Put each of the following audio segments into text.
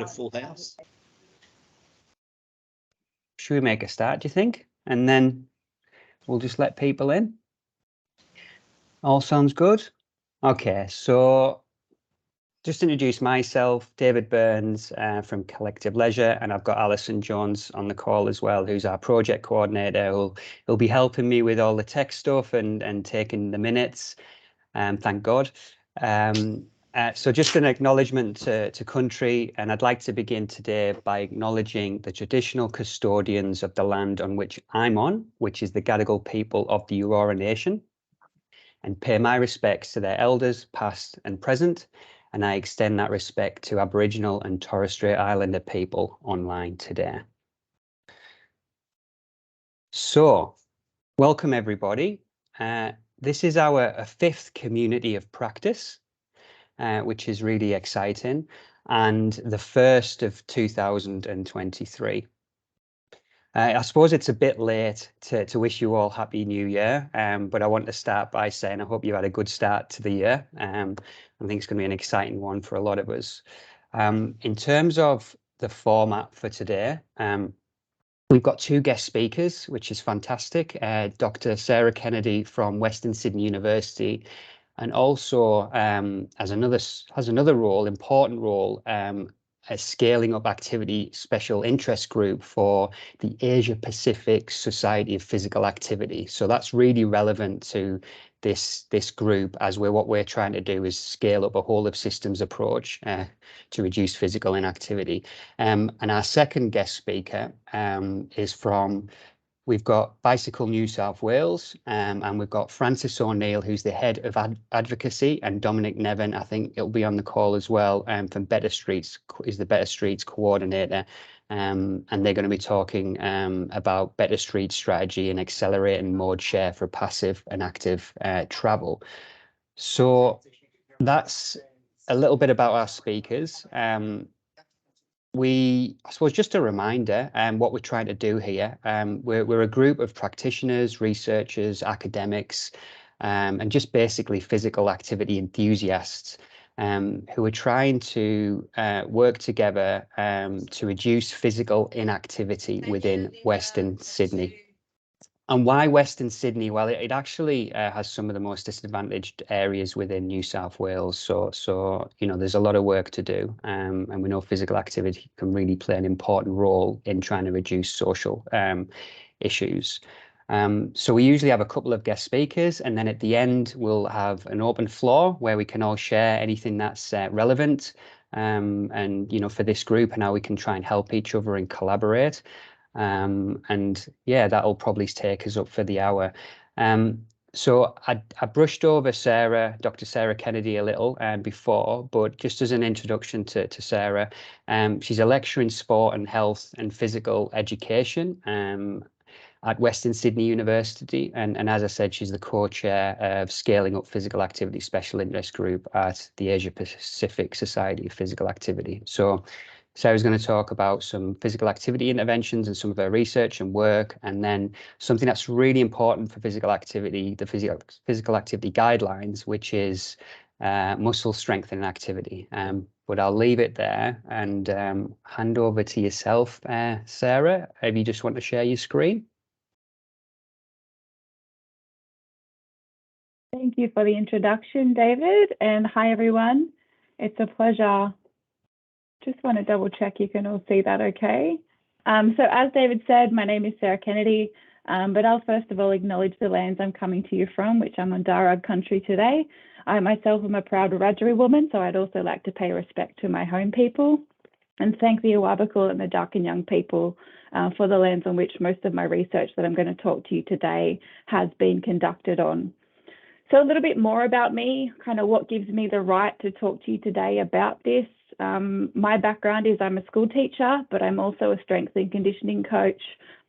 a full house. Should we make a start, do you think? And then we'll just let people in. All sounds good? Okay, so just introduce myself, David Burns from Collective Leisure, and I've got Alison Jones on the call as well, who's our project coordinator, who'll be helping me with all the tech stuff and taking the minutes. Thank God. So just an acknowledgement to country, and I'd like to begin today by acknowledging the traditional custodians of the land on which I'm on, which is the Gadigal people of the Eora Nation, and pay my respects to their elders, past and present, and I extend that respect to Aboriginal and Torres Strait Islander people online today. So, welcome everybody. This is our fifth community of practice, which is really exciting, and the first of 2023. I suppose it's a bit late to wish you all Happy New Year, but I want to start by saying I hope you had a good start to the year. I think it's going to be an exciting one for a lot of us. In terms of the format for today, we've got two guest speakers, which is fantastic. Dr. Sarah Kennedy from Western Sydney University, and also has another role, important role, as scaling up activity special interest group for the Asia Pacific Society of Physical Activity. So that's really relevant to this group, as what we're trying to do is scale up a whole of systems approach to reduce physical inactivity. And our second guest speaker is from, we've got Bicycle New South Wales, and we've got Francis O'Neill, who's the head of advocacy, and Dominic Nevin, I think it'll be on the call as well, from Better Streets, is the Better Streets coordinator. And they're going to be talking about Better Streets strategy and accelerating mode share for passive and active travel. So that's a little bit about our speakers. I suppose just a reminder, what we're trying to do here, we're a group of practitioners, researchers, academics, and just basically physical activity enthusiasts who are trying to work together to reduce physical inactivity within Western Sydney. And why Western Sydney? Well, it actually has some of the most disadvantaged areas within New South Wales. So you know, there's a lot of work to do, and we know physical activity can really play an important role in trying to reduce social issues. So we usually have a couple of guest speakers, and then at the end we'll have an open floor where we can all share anything that's relevant, and you know, for this group, and how we can try and help each other and collaborate. And yeah, that'll probably take us up for the hour. So I brushed over Sarah, Dr. Sarah Kennedy a little before, but just as an introduction to Sarah, she's a lecturer in sport and health and physical education at Western Sydney University. And as I said, she's the co-chair of Scaling Up Physical Activity Special Interest Group at the Asia Pacific Society of Physical Activity. So Sarah's going to talk about some physical activity interventions and some of her research and work, and then something that's really important for physical activity, the physical activity guidelines, which is muscle strengthening activity. But I'll leave it there and hand over to yourself, Sarah, if you just want to share your screen. Thank you for the introduction, David, and hi everyone. It's a pleasure. Just want to double check you can all see that okay. So as David said, my name is Sarah Kennedy, but I'll first of all acknowledge the lands I'm coming to you from, which I'm on Darug country today. I myself am a proud Wiradjuri woman, so I'd also like to pay respect to my home people and thank the Awabakal and the Darkinjung people for the lands on which most of my research that I'm going to talk to you today has been conducted on. So a little bit more about me, kind of what gives me the right to talk to you today about this. My background is I'm a school teacher, but I'm also a strength and conditioning coach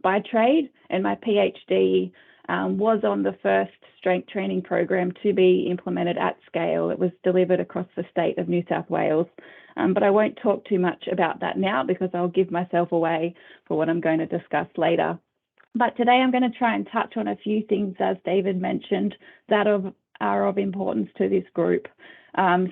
by trade, and my PhD was on the first strength training program to be implemented at scale. It was delivered across the state of New South Wales, but I won't talk too much about that now because I'll give myself away for what I'm going to discuss later. But today I'm going to try and touch on a few things, as David mentioned, that are of importance to this group.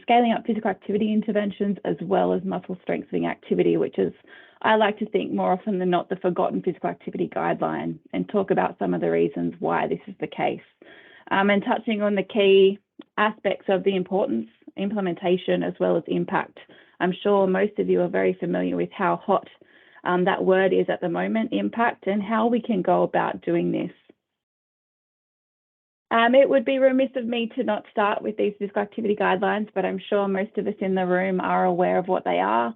Scaling up physical activity interventions as well as muscle strengthening activity, which is, I like to think more often than not, the forgotten physical activity guideline, and talk about some of the reasons why this is the case. And touching on the key aspects of the importance, implementation, as well as impact. I'm sure most of you are very familiar with how hot that word is at the moment, impact, and how we can go about doing this. It would be remiss of me to not start with these physical activity guidelines, but I'm sure most of us in the room are aware of what they are.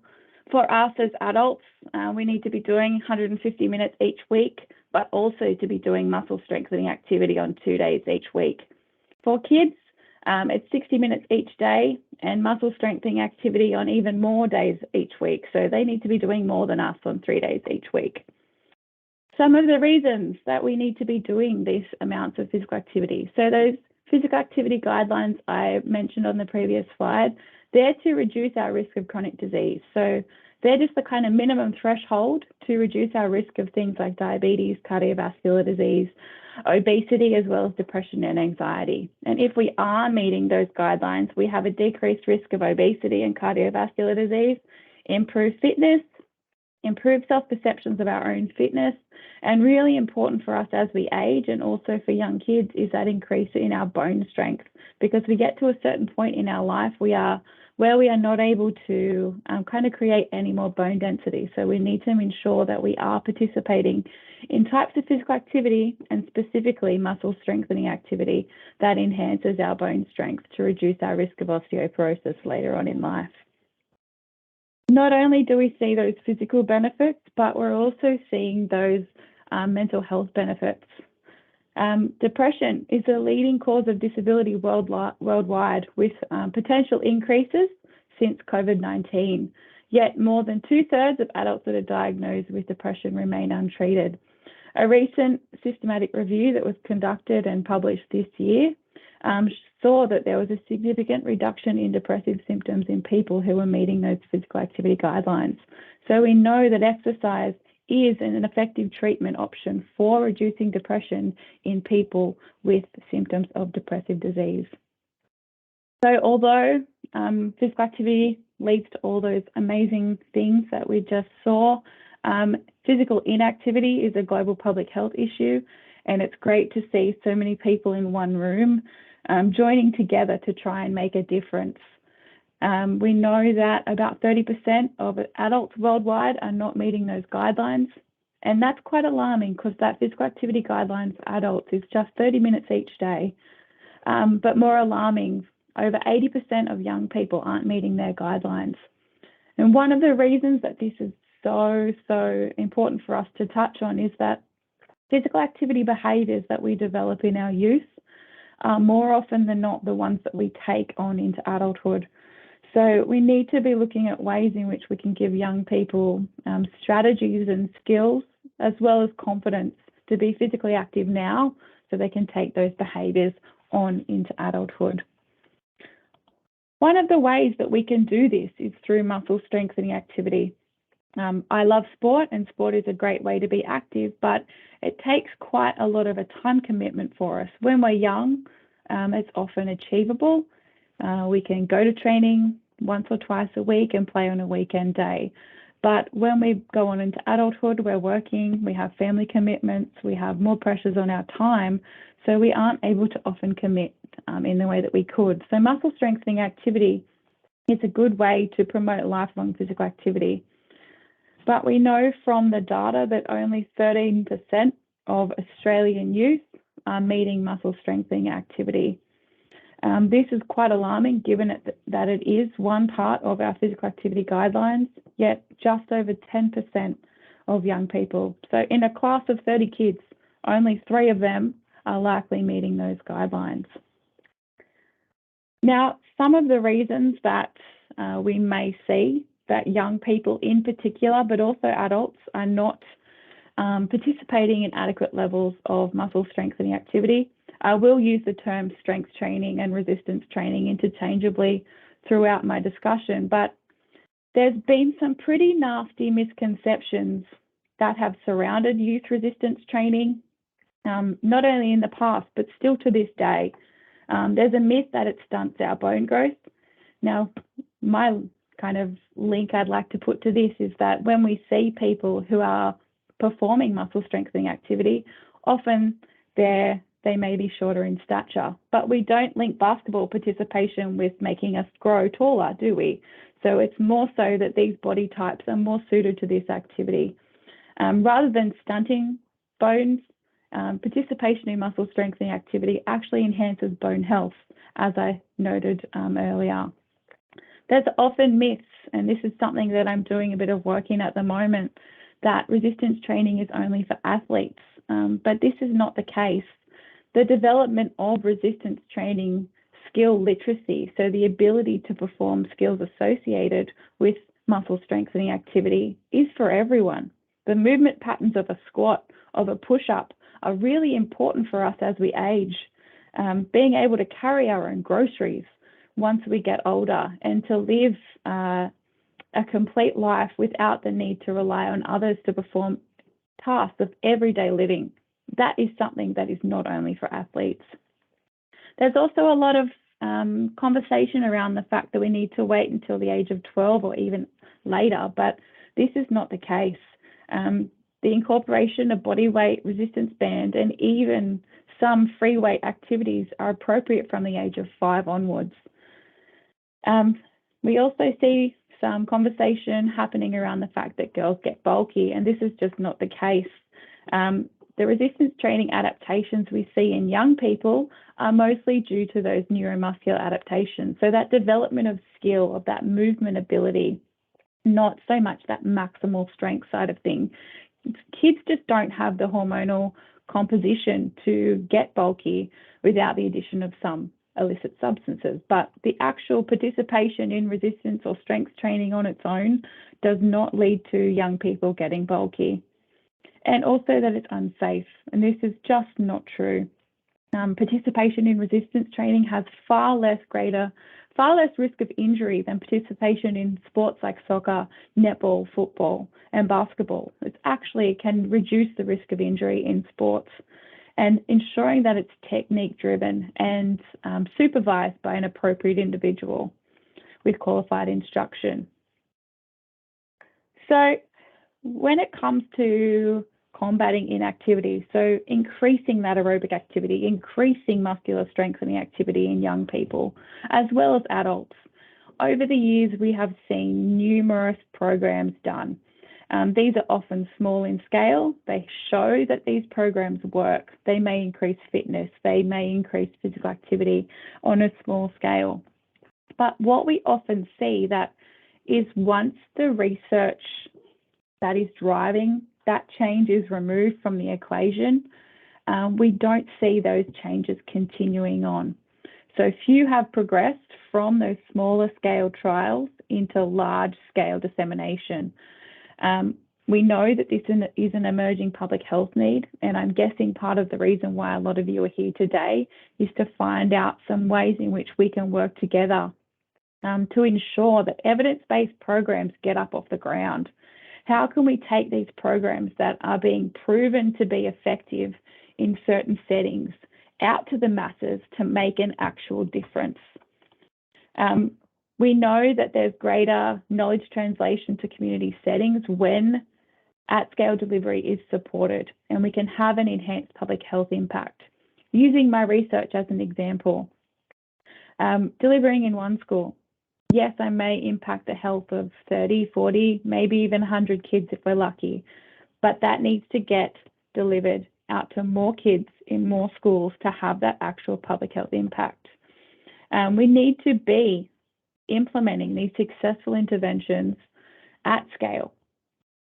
For us as adults, we need to be doing 150 minutes each week, but also to be doing muscle strengthening activity on 2 days each week. For kids, it's 60 minutes each day and muscle strengthening activity on even more days each week. So they need to be doing more than us on 3 days each week. Some of the reasons that we need to be doing these amounts of physical activity. So those physical activity guidelines I mentioned on the previous slide, they're to reduce our risk of chronic disease. So they're just the kind of minimum threshold to reduce our risk of things like diabetes, cardiovascular disease, obesity, as well as depression and anxiety. And if we are meeting those guidelines, we have a decreased risk of obesity and cardiovascular disease, improved fitness, improved self-perceptions of our own fitness, and really important for us as we age and also for young kids is that increase in our bone strength, because we get to a certain point in our life where we are not able to kind of create any more bone density. So we need to ensure that we are participating in types of physical activity and specifically muscle strengthening activity that enhances our bone strength to reduce our risk of osteoporosis later on in life. Not only do we see those physical benefits, but we're also seeing those mental health benefits. Depression is the leading cause of disability worldwide, with potential increases since COVID-19. Yet more than 2/3 of adults that are diagnosed with depression remain untreated. A recent systematic review that was conducted and published this year saw that there was a significant reduction in depressive symptoms in people who were meeting those physical activity guidelines. So we know that exercise is an effective treatment option for reducing depression in people with symptoms of depressive disease. So although physical activity leads to all those amazing things that we just saw, physical inactivity is a global public health issue, and it's great to see so many people in one room joining together to try and make a difference. We know that about 30% of adults worldwide are not meeting those guidelines, and that's quite alarming because that physical activity guidelines for adults is just 30 minutes each day. But more alarming, over 80% of young people aren't meeting their guidelines. And one of the reasons that this is so important for us to touch on is that physical activity behaviours that we develop in our youth are more often than not the ones that we take on into adulthood. So we need to be looking at ways in which we can give young people strategies and skills, as well as confidence to be physically active now so they can take those behaviours on into adulthood. One of the ways that we can do this is through muscle strengthening activity. I love sport, and sport is a great way to be active, but it takes quite a lot of a time commitment for us. When we're young, it's often achievable. We can go to training once or twice a week and play on a weekend day. But when we go on into adulthood, we're working, we have family commitments, we have more pressures on our time, so we aren't able to often commit in the way that we could. So muscle strengthening activity is a good way to promote lifelong physical activity. But we know from the data that only 13% of Australian youth are meeting muscle strengthening activity. This is quite alarming given that it is one part of our physical activity guidelines, yet just over 10% of young people. So in a class of 30 kids, only 3 of them are likely meeting those guidelines. Now, some of the reasons that we may see that young people in particular, but also adults, are not participating in adequate levels of muscle strengthening activity. I will use the term strength training and resistance training interchangeably throughout my discussion, but there's been some pretty nasty misconceptions that have surrounded youth resistance training, not only in the past, but still to this day. There's a myth that it stunts our bone growth. Now, my kind of link I'd like to put to this is that when we see people who are performing muscle strengthening activity, often they may be shorter in stature, but we don't link basketball participation with making us grow taller, do we? So it's more so that these body types are more suited to this activity. Rather than stunting bones, participation in muscle strengthening activity actually enhances bone health, as I noted earlier. There's often myths, and this is something that I'm doing a bit of work in at the moment, that resistance training is only for athletes, but this is not the case. The development of resistance training skill literacy, so the ability to perform skills associated with muscle strengthening activity, is for everyone. The movement patterns of a squat, of a push-up, are really important for us as we age. Being able to carry our own groceries once we get older, and to live a complete life without the need to rely on others to perform tasks of everyday living. That is something that is not only for athletes. There's also a lot of conversation around the fact that we need to wait until the age of 12 or even later, but this is not the case. The incorporation of body weight, resistance band, and even some free weight activities are appropriate from the age of 5 onwards. We also see some conversation happening around the fact that girls get bulky, and this is just not the case. The resistance training adaptations we see in young people are mostly due to those neuromuscular adaptations. So that development of skill, of that movement ability, not so much that maximal strength side of things. Kids just don't have the hormonal composition to get bulky without the addition of some illicit substances. But the actual participation in resistance or strength training on its own does not lead to young people getting bulky. And also that it's unsafe, and this is just not true. Participation in resistance training has far less risk of injury than participation in sports like soccer, netball, football, and basketball. It can reduce the risk of injury in sports, and ensuring that it's technique driven and supervised by an appropriate individual with qualified instruction. So when it comes to combating inactivity, so increasing that aerobic activity, increasing muscular strengthening activity in young people, as well as adults, over the years we have seen numerous programs done. These are often small in scale. They show that these programs work. They may increase fitness. They may increase physical activity on a small scale. But what we often see that is once the research that is driving that change is removed from the equation, we don't see those changes continuing on. So few have progressed from those smaller scale trials into large scale dissemination. We know that this is an emerging public health need, and I'm guessing part of the reason why a lot of you are here today is to find out some ways in which we can work together to ensure that evidence-based programs get up off the ground. How can we take these programs that are being proven to be effective in certain settings out to the masses to make an actual difference? We know that there's greater knowledge translation to community settings when at-scale delivery is supported, and we can have an enhanced public health impact. Using my research as an example, delivering in one school, yes, I may impact the health of 30, 40, maybe even 100 kids if we're lucky, but that needs to get delivered out to more kids in more schools to have that actual public health impact. We need to be implementing these successful interventions at scale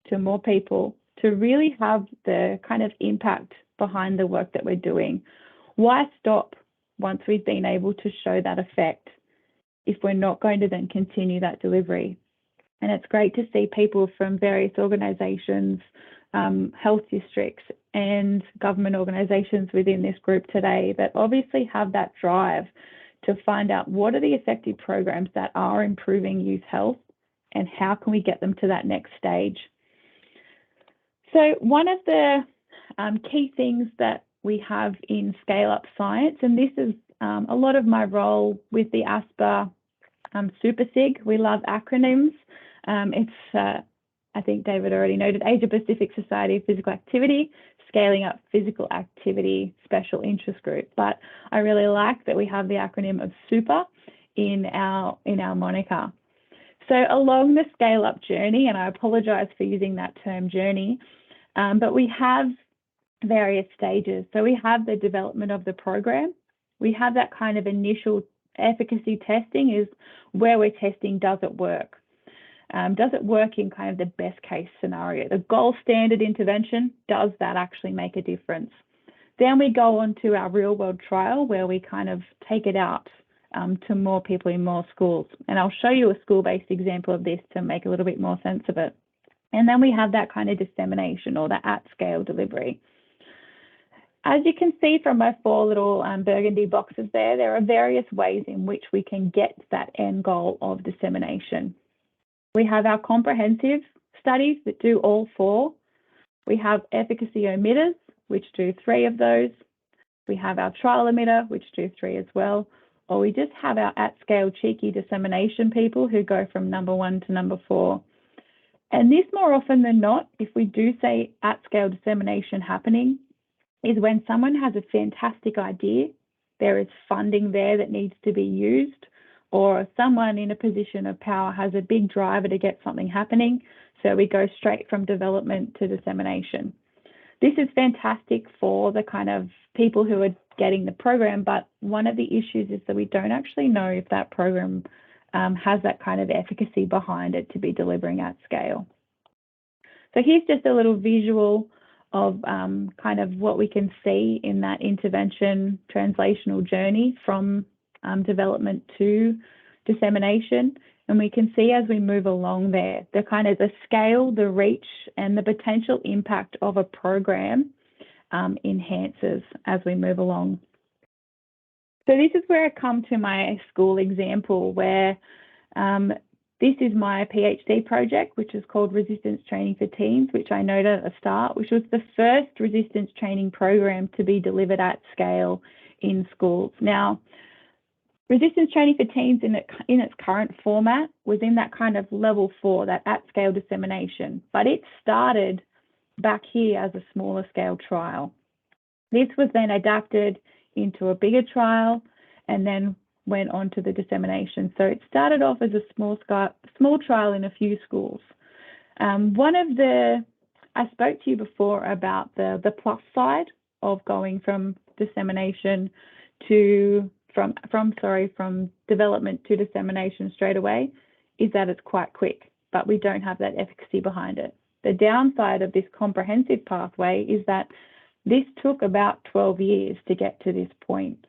to more people to really have the kind of impact behind the work that we're doing. Why stop once we've been able to show that effect if we're not going to then continue that delivery? And it's great to see people from various organisations, health districts and government organisations within this group today that obviously have that drive to find out what are the effective programs that are improving youth health and how can we get them to that next stage. So one of the key things that we have in Scale Up Science, and this is a lot of my role with the ASPA Super SIG, we love acronyms. I think David already noted, Asia Pacific Society of Physical Activity, Scaling Up Physical Activity Special Interest Group. But I really like that we have the acronym of SUPER in our moniker. So along the scale up journey, and I apologize for using that term journey, but we have various stages. So we have the development of the program. We have that kind of initial efficacy testing, is where we're testing, does it work? Does it work in kind of the best case scenario? The gold standard intervention, does that actually make a difference? Then we go on to our real world trial, where we kind of take it out to more people in more schools. And I'll show you a school-based example of this to make a little bit more sense of it. And then we have that kind of dissemination, or the at-scale delivery. As you can see from my 4 little burgundy boxes there are various ways in which we can get that end goal of dissemination. We have our comprehensive studies that do all 4. We have efficacy emitters, which do 3 of those. We have our trial emitter, which do 3 as well. Or we just have our at-scale cheeky dissemination people who go from number 1 to number 4. And this, more often than not, if we do say at-scale dissemination happening, is when someone has a fantastic idea, there is funding there that needs to be used, or someone in a position of power has a big driver to get something happening. So we go straight from development to dissemination. This is fantastic for the kind of people who are getting the program, but one of the issues is that we don't actually know if that program has that kind of efficacy behind it to be delivering at scale. So here's just a little visual of kind of what we can see in that intervention translational journey from development to dissemination. And we can see as we move along there, the kind of the scale, the reach, and the potential impact of a program enhances as we move along. So this is where I come to my school example, where this is my PhD project, which is called Resistance Training for Teens, which I noted at the start, which was the first resistance training program to be delivered at scale in schools. Now, resistance training for teens in its current format was in that kind of level 4, that at-scale dissemination, but it started back here as a smaller scale trial. This was then adapted into a bigger trial and then went on to the dissemination. So it started off as a small trial in a few schools. I spoke to you before about the plus side of going from dissemination to from development to dissemination straight away, is that it's quite quick, but we don't have that efficacy behind it. The downside of this comprehensive pathway is that this took about 12 years to get to this point.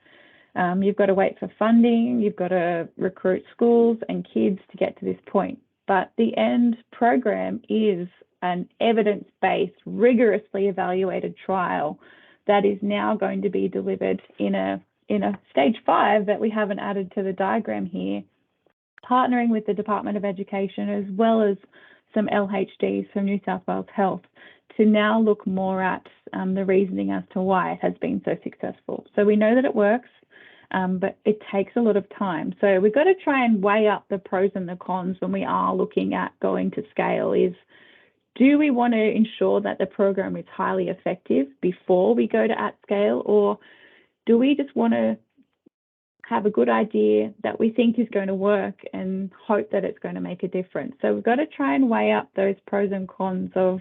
You've got to wait for funding, you've got to recruit schools and kids to get to this point. But the end program is an evidence-based, rigorously evaluated trial that is now going to be delivered in a stage 5 that we haven't added to the diagram here, partnering with the Department of Education as well as some LHDs from New South Wales Health to now look more at the reasoning as to why it has been so successful. So we know that it works, but it takes a lot of time. So we've got to try and weigh up the pros and the cons when we are looking at going to scale. Do we want to ensure that the program is highly effective before we go to at scale, or do we just want to have a good idea that we think is going to work and hope that it's going to make a difference? So we've got to try and weigh up those pros and cons of,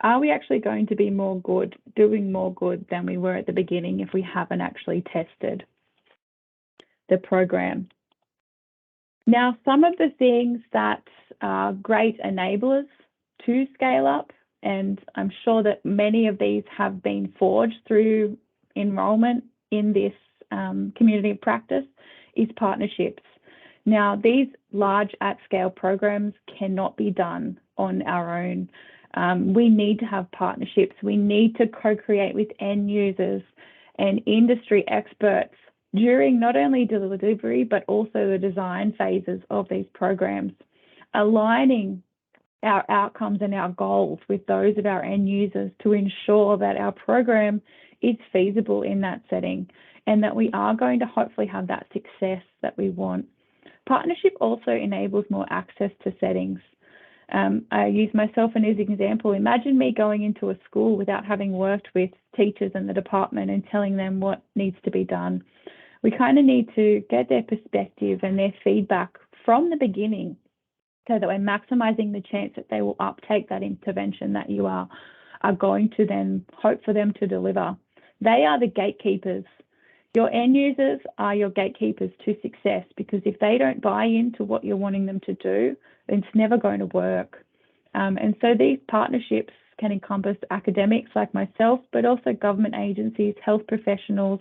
are we actually going to be doing more good than we were at the beginning if we haven't actually tested the program? Now, some of the things that are great enablers to scale up, and I'm sure that many of these have been forged through enrolment in this community of practice, is partnerships. Now, these large at-scale programs cannot be done on our own. We need to have partnerships. We need to co-create with end users and industry experts during not only delivery, but also the design phases of these programs, aligning our outcomes and our goals with those of our end users to ensure that our program is feasible in that setting. and that we are going to hopefully have that success that we want. Partnership also enables more access to settings. I use myself as an example. Imagine me going into a school without having worked with teachers in the department and telling them what needs to be done. We kind of need to get their perspective and their feedback from the beginning so that we're maximising the chance that they will uptake that intervention that you are going to then hope for them to deliver. They are the gatekeepers. Your end users are your gatekeepers to success, because if they don't buy into what you're wanting them to do, it's never going to work. And so these partnerships can encompass academics like myself, but also government agencies, health professionals,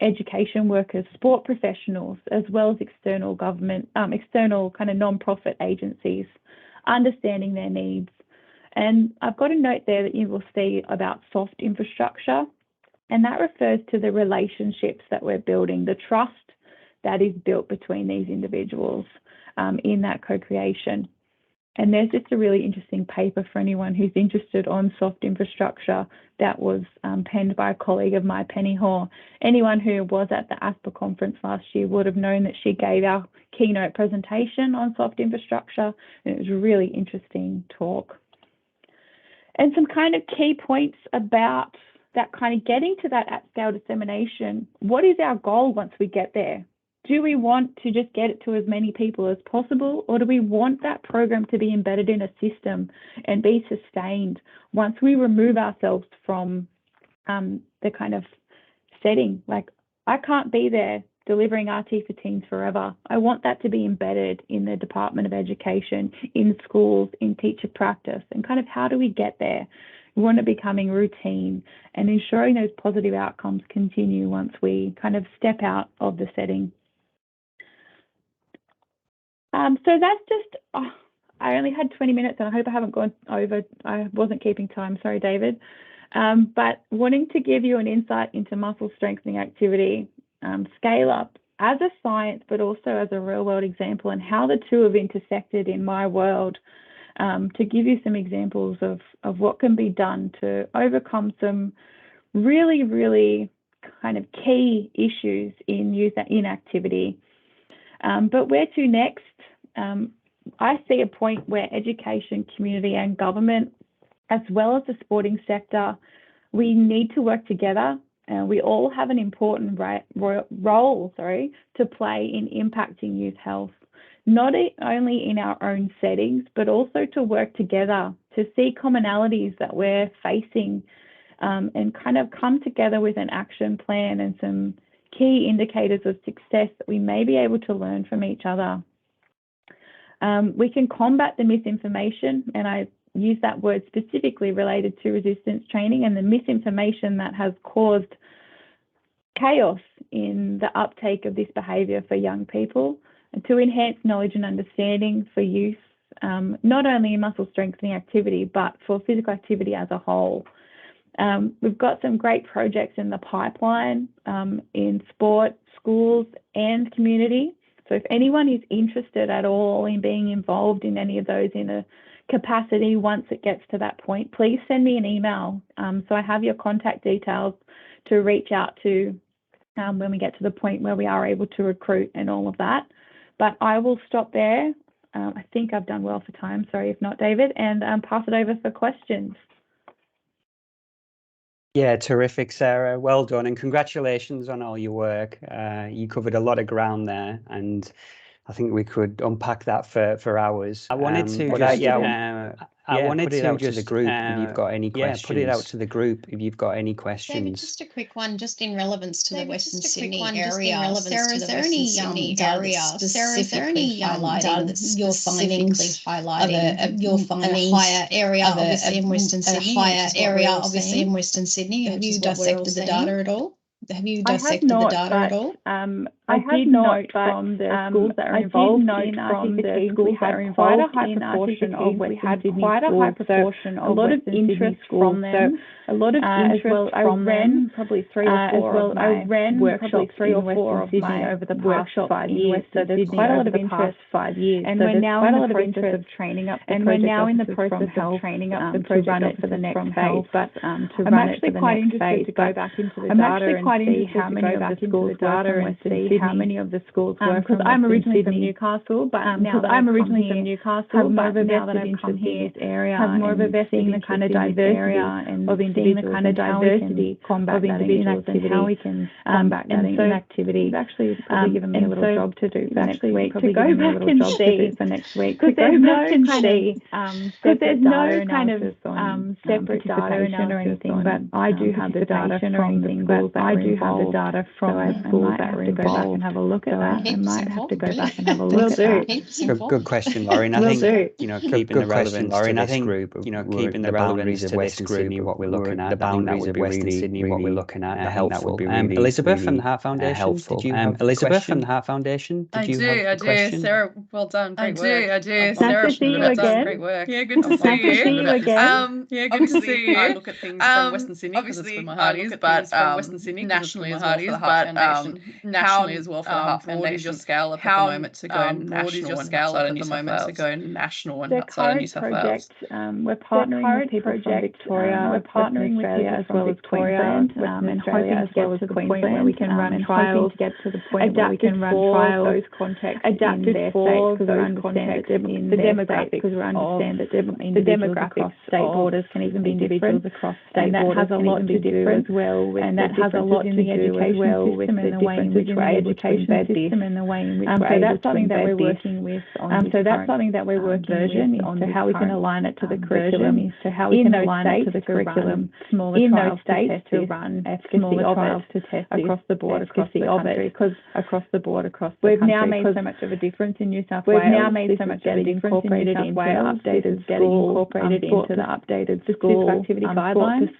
education workers, sport professionals, as well as external government, external kind of non-profit agencies, understanding their needs. And I've got a note there that you will see about soft infrastructure, and that refers to the relationships that we're building, the trust that is built between these individuals in that co-creation. And there's just a really interesting paper for anyone who's interested on soft infrastructure that was penned by a colleague of mine, Penny Hoare. Anyone who was at the ASPA conference last year would have known that she gave our keynote presentation on soft infrastructure, and it was a really interesting talk. And some kind of key points about that kind of getting to that at-scale dissemination. What is our goal once we get there? Do we want to just get it to as many people as possible, or do we want that program to be embedded in a system and be sustained once we remove ourselves from the kind of setting? Like, I can't be there delivering RT for teens forever. I want that to be embedded in the Department of Education, in schools, in teacher practice, and kind of how do we get there? We want it becoming routine and ensuring those positive outcomes continue once we kind of step out of the setting. So that's just, I only had 20 minutes and I hope I haven't gone over. I wasn't keeping time, sorry, David. But wanting to give you an insight into muscle strengthening activity, scale up as a science, but also as a real world example, and how the two have intersected in my world, to give you some examples of what can be done to overcome some really, really kind of key issues in youth inactivity. But where to next? I see a point where education, community and government, as well as the sporting sector, we need to work together. We all have an important role to play in impacting youth health, not only in our own settings, but also to work together to see commonalities that we're facing, and kind of come together with an action plan and some key indicators of success that we may be able to learn from each other. We can combat the misinformation, and I use that word specifically related to resistance training and the misinformation that has caused chaos in the uptake of this behaviour for young people, and to enhance knowledge and understanding for youth, not only in muscle strengthening activity, but for physical activity as a whole. We've got some great projects in the pipeline in sport, schools and community. So if anyone is interested at all in being involved in any of those in a capacity once it gets to that point, please send me an email. So I have your contact details to reach out to when we get to the point where we are able to recruit and all of that. But I will stop there. I think I've done well for time. Sorry if not, David, and pass it over for questions. Yeah, terrific, Sarah. Well done, and congratulations on all your work. You covered a lot of ground there, and I think we could unpack that for hours. I wanted to I wanted to put it out to the group if you've got any questions. Put it out to the group if you've got any questions. David, just a quick one, just in relevance to the Western Sydney area. Sarah, is there any data specifically highlighting your findings of your findings higher area, obviously in Western Sydney? Higher area, obviously in Western Sydney. Have you dissected the data at all? Have you dissected the data at all? I did note from the schools that are involved in RTC schools, we had quite a high proportion of Western Sydney schools, so a lot of interest from them. A lot of interest from them, probably 3 or 4 of my workshops in Western Sydney over the past 5 years. So there's quite a lot of interest 5 years. And we're now in the process of training up the project for the next phase. But I'm actually quite interested to go back into the data and see how many of the schools work from Western Sydney, how many of the schools work from Western Sydney. Because I'm originally from Newcastle, but now that I've come here, have more of a vested interest in this area, have more of a vested interest in this area and seeing the kind of diversity of individuals and how we can combat that inactivity. It's actually probably given me a little job to do for next week, to go back and see for next week, because there's no kind of separate data or anything, but I do have the data from the schools that are involved. So I might have to go back and have a look at that. I might have to go back and have a look at that. Good question, Lauren. I think, keeping the relevance to this group, keeping the boundaries of Western Sydney, what we're looking at, the boundaries of Western Sydney, what we're looking at, helpful. Elizabeth from the Heart Foundation, helpful. Did you have Elizabeth from the Heart Foundation? I do. Sarah, well done. Great work. I do. Sarah, to see you again. Great work. Yeah, good to see you. Yeah, good to see you. I look at things from Western Sydney because it's where my heart is, but Western Sydney nationally as well for the Heart Foundation. Nationally as well for the Heart Foundation. Scale up at the moment to go national outside of New South Wales. To go national and outside of New South Wales. We're partnering with people from Victoria. We're partnering with Australia as well as Queensland, and hoping to get to the point where we can run trials, to get to the point where we can run trials, those contexts adapted in for those contexts in the demographics, because we understand that the demographics state borders can even be individuals across state borders, has a lot to do as well with, and that has a lot to do as well with the way in which we're able to embed this, and the way in which we're able to embed this. So that's something that we're working with on how we can align it to the curriculum, to how we can align it to the curriculum. In those states to run efficacy trials to test across the board, across the country, because across the board, across the country. We've now made so much of a difference in New South Wales. We've now made so much of a difference incorporated into the updated school activity guidelines.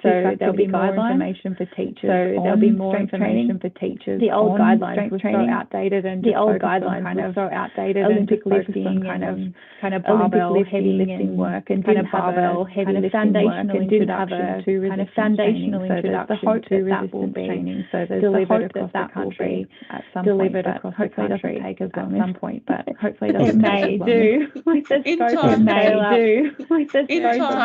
So there'll be more information for teachers. So there'll be more information for teachers. The old guidelines were so outdated, and the old guidelines were so outdated. Olympic lifting, kind of barbell heavy lifting work, and kind of barbell heavy lifting work, and didn't have a kind of foundational introduction. The hope that will be so there's delivered across the country at some point. Hopefully it doesn't take as long at some point, but hopefully it may do. In time,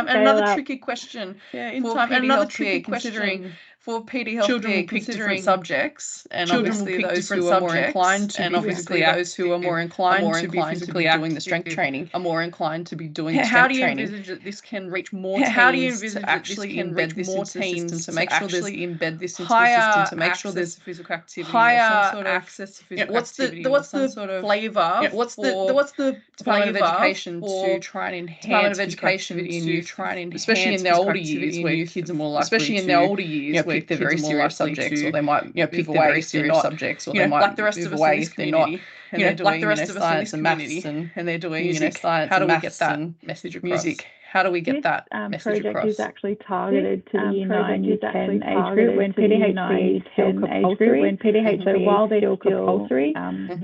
and another tricky question. Yeah, in time. And another tricky question for PD healthcare, children will pick different subjects, and obviously those who are more inclined to, and obviously those who are more inclined to be physically doing the strength training, are more inclined to be doing the strength training. How do you envisage that this can reach more teams? How do you envisage to actually embed this into the system to make sure there's embed this into the system to make sure there's physical activity, higher sort of access to physical activity? What's the sort of flavour? What's the Department of Education to try and enhance activity in youth, especially in their older years where kids are more likely, especially in their older years where they're very serious subjects, or they might pick away serious subjects, or they might like the rest of us in this community, and they're doing science and maths, and they're doing science and maths and message across. Music. How do we get that message across? This project is actually targeted to the year 9, year 10 age group, when PDHC is still compulsory. When PDHC, so while they're still compulsory,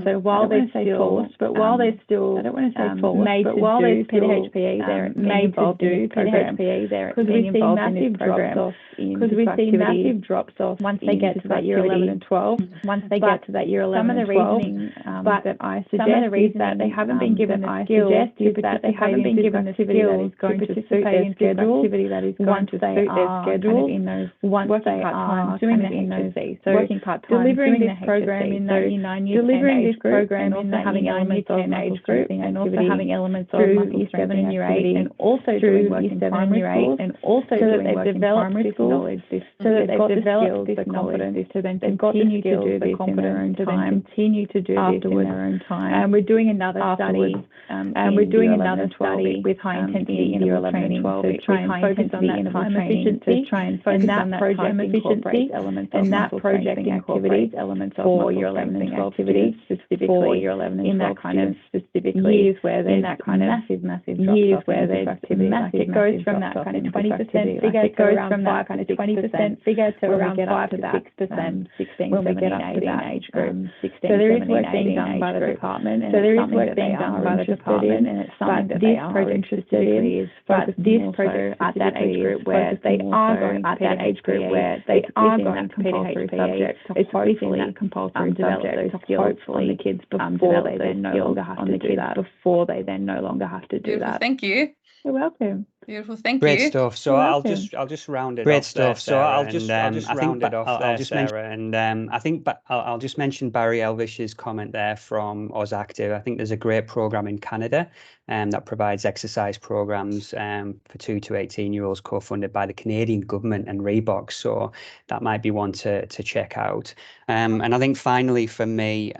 so while they're still forced, but while they're still, I don't want to say forced, made but while there's PDHPE, they're made to do PDHPE, they're being involved in this program. Because we see massive drops off once they get to that year 11 and 12. Once they get to that year 11 and 12, but that I suggest is that they haven't been given the skills, is that they haven't been given the skills going to suit their schedule, that is going to suit their schedule, in those once they are doing it in those, so working part-time, delivering this program in that year 9, year 10 age group, and also having elements of age group, and also having elements of year 7 and year 8, and also doing work in primary schools, and also doing work in primary schools, knowledge, so that they've developed this confidence to then continue to do this in their own time, continue to do this in their own time. And we're doing another study, and we're doing another study with high intensity year 11 and 12. So try and focus on that time efficiency. Try and focus on that project efficiency. And that project activities, elements of for year 11 and 12 activities, specifically for year 11 and 12 in that kind of specifically years where there's that kind of massive years where there's it goes from that kind of 20% figure to around that kind of 20% figure to around 5 to 6%, 16, when we get up to that age group. 16, so there is work being done by the department, and so there is work being done by the department, and it's something that they are interested in. But this project at that age group where they are going at that age group where they are going compulsory subject, it's hopefully that compulsory subject to hopefully the kids before they then no longer have to do that. Before they then no longer have to do that. Thank you. You're welcome. Beautiful, thank you. Great stuff. So I'll just round it off. Great stuff. So I'll just round it off there, Sarah. And I think I'll just mention Barry Elvish's comment there from AusActive. I think there's a great program in Canada that provides exercise programs for 2 to 18-year-olds co-funded by the Canadian government and Reebok. So that might be one to check out. And I think finally for me,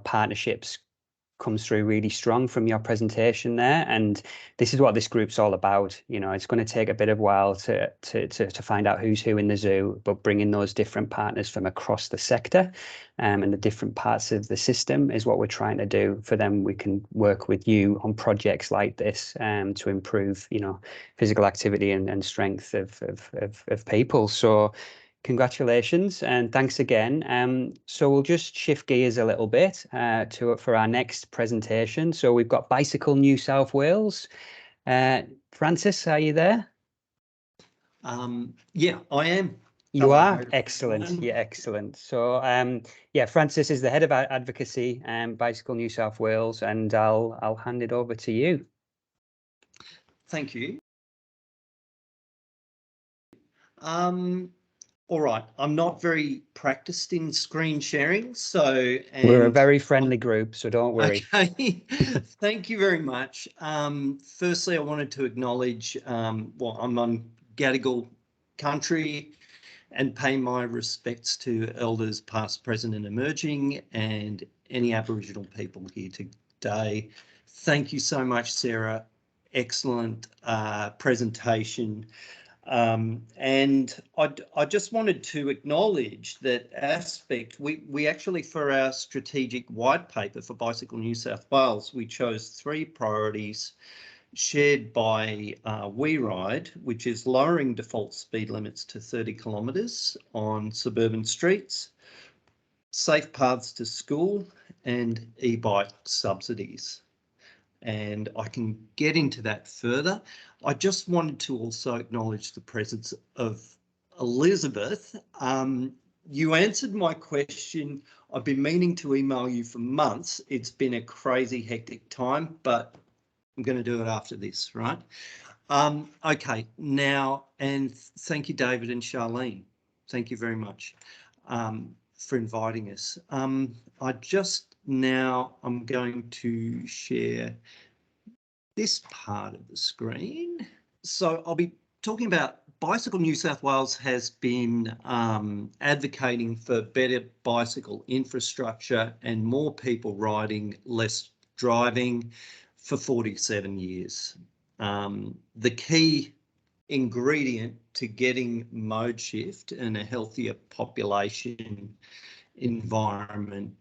partnerships comes through really strong from your presentation there, and this is what this group's all about. It's going to take a bit of a while to find out who's who in the zoo, but bringing those different partners from across the sector and the different parts of the system is what we're trying to do. For them, we can work with you on projects like this to improve physical activity and strength of people. So congratulations and thanks again. So we'll just shift gears a little bit for our next presentation. So we've got Bicycle New South Wales. Francis, are you there? Yeah, I am. You are? Excellent. Yeah, excellent. So Francis is the head of advocacy Bicycle New South Wales, and I'll hand it over to you. Thank you. All right, I'm not very practiced in screen sharing, so... We're a very friendly group, so don't worry. Okay, thank you very much. Firstly, I wanted to acknowledge, I'm on Gadigal country and pay my respects to elders past, present and emerging, and any Aboriginal people here today. Thank you so much, Sarah. Excellent presentation. And I just wanted to acknowledge that aspect. We actually, for our strategic white paper for Bicycle New South Wales, we chose 3 priorities shared by WSYD, which is lowering default speed limits to 30 kilometres on suburban streets, safe paths to school, and e-bike subsidies. And I can get into that further. I just wanted to also acknowledge the presence of Elizabeth. You answered my question. I've been meaning to email you for months. It's been a crazy hectic time, but I'm going to do it after this, right? Okay, now, and thank you, David and Charlene. Thank you very much for inviting us. I'm going to share this part of the screen. So I'll be talking about Bicycle New South Wales has been advocating for better bicycle infrastructure and more people riding, less driving for 47 years. The key ingredient to getting mode shift and a healthier population environment,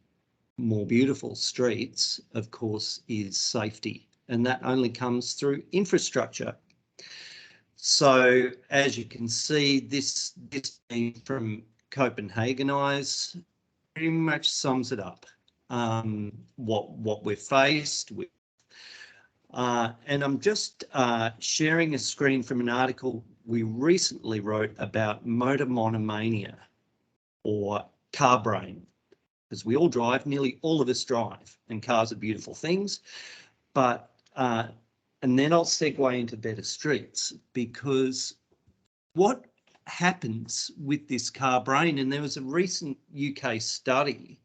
more beautiful streets, of course, is safety, and that only comes through infrastructure. So as you can see, this from Copenhagenize pretty much sums it up, what we're faced with. And I'm just sharing a screen from an article we recently wrote about motor monomania, or car brain, because we all drive, nearly all of us drive, and cars are beautiful things. But and then I'll segue into better streets, because what happens with this car brain, and there was a recent UK study,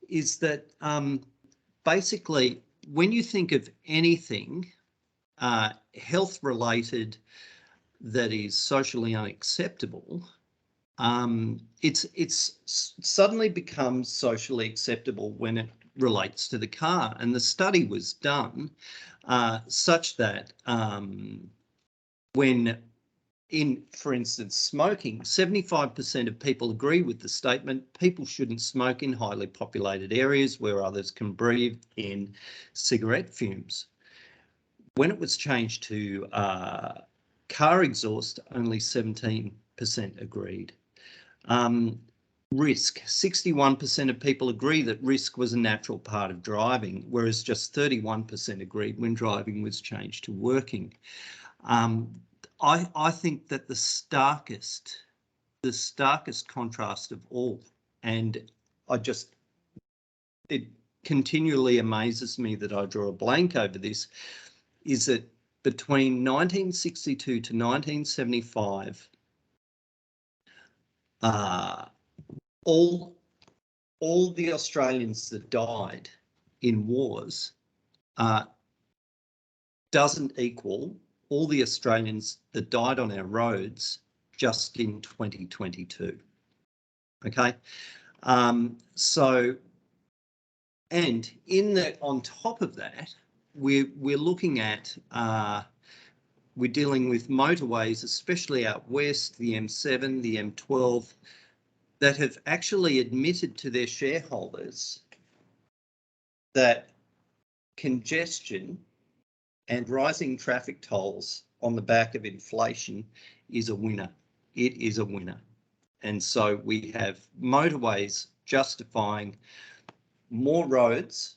is that basically when you think of anything health related that is socially unacceptable, it's suddenly becomes socially acceptable when it relates to the car. And the study was done such that for instance, smoking, 75% of people agree with the statement, people shouldn't smoke in highly populated areas where others can breathe in cigarette fumes. When it was changed to car exhaust, only 17% agreed. Risk, 61% of people agree that risk was a natural part of driving, whereas just 31% agreed when driving was changed to working. I think that the starkest contrast of all, and it continually amazes me that I draw a blank over this, is that between 1962 to 1975, all the Australians that died in wars doesn't equal all the Australians that died on our roads just in 2022. Okay, so, and on top of that, we're looking at we're dealing with motorways, especially out west, the M7, the M12, that have actually admitted to their shareholders that congestion and rising traffic tolls on the back of inflation is a winner. It is a winner. And so we have motorways justifying more roads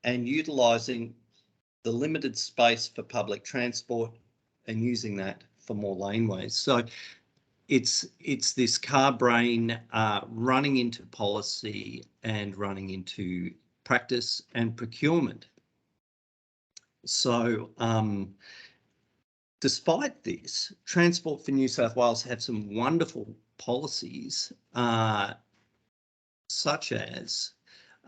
and utilising the limited space for public transport and using that for more laneways. So it's this car brain running into policy and running into practice and procurement. So despite this, Transport for New South Wales have some wonderful policies, such as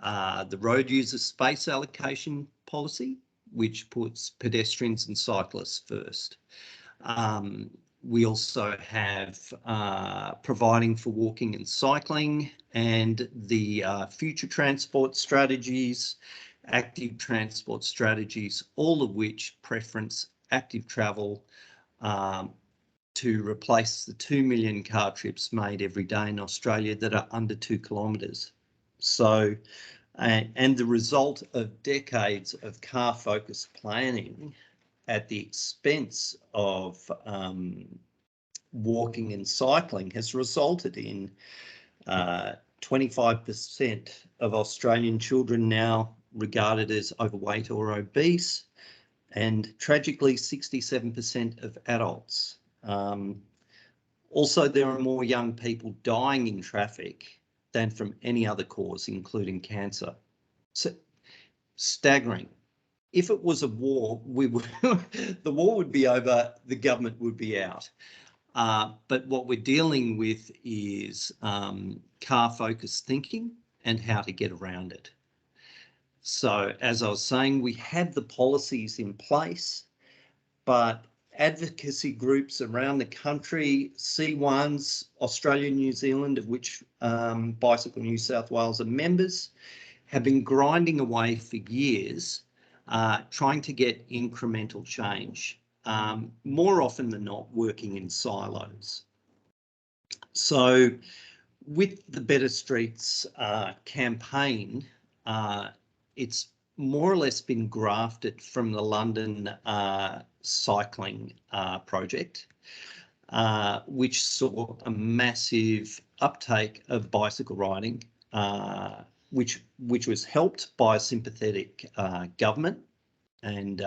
the road user space allocation policy, which puts pedestrians and cyclists first. We also have providing for walking and cycling, and the future transport strategies, active transport strategies, all of which preference active travel to replace the 2 million car trips made every day in Australia that are under 2 kilometres. So, and the result of decades of car-focused planning at the expense of walking and cycling has resulted in 25% of Australian children now regarded as overweight or obese, and tragically 67% of adults. Also, there are more young people dying in traffic than from any other cause, including cancer. So, staggering. If it was a war, the war would be over, the government would be out. But what we're dealing with is car-focused thinking and how to get around it. So, as I was saying, we have the policies in place, but advocacy groups around the country, C1s, Australia, New Zealand, of which Bicycle New South Wales are members, have been grinding away for years, trying to get incremental change, more often than not working in silos. So with the Better Streets campaign, it's more or less been grafted from the London cycling project, which saw a massive uptake of bicycle riding, which was helped by a sympathetic government, and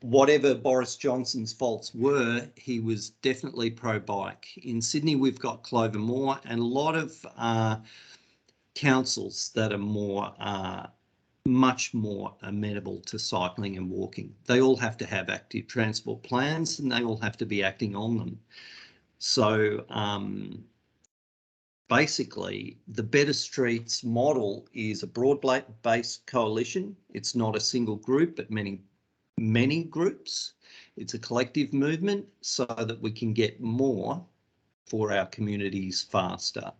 whatever Boris Johnson's faults were, he was definitely pro-bike. In Sydney, we've got Clover Moore and a lot of councils that are much more amenable to cycling and walking. They all have to have active transport plans and they all have to be acting on them. So basically, the Better Streets model is a broad-based coalition. It's not a single group, but many groups. It's a collective movement so that we can get more for our communities faster.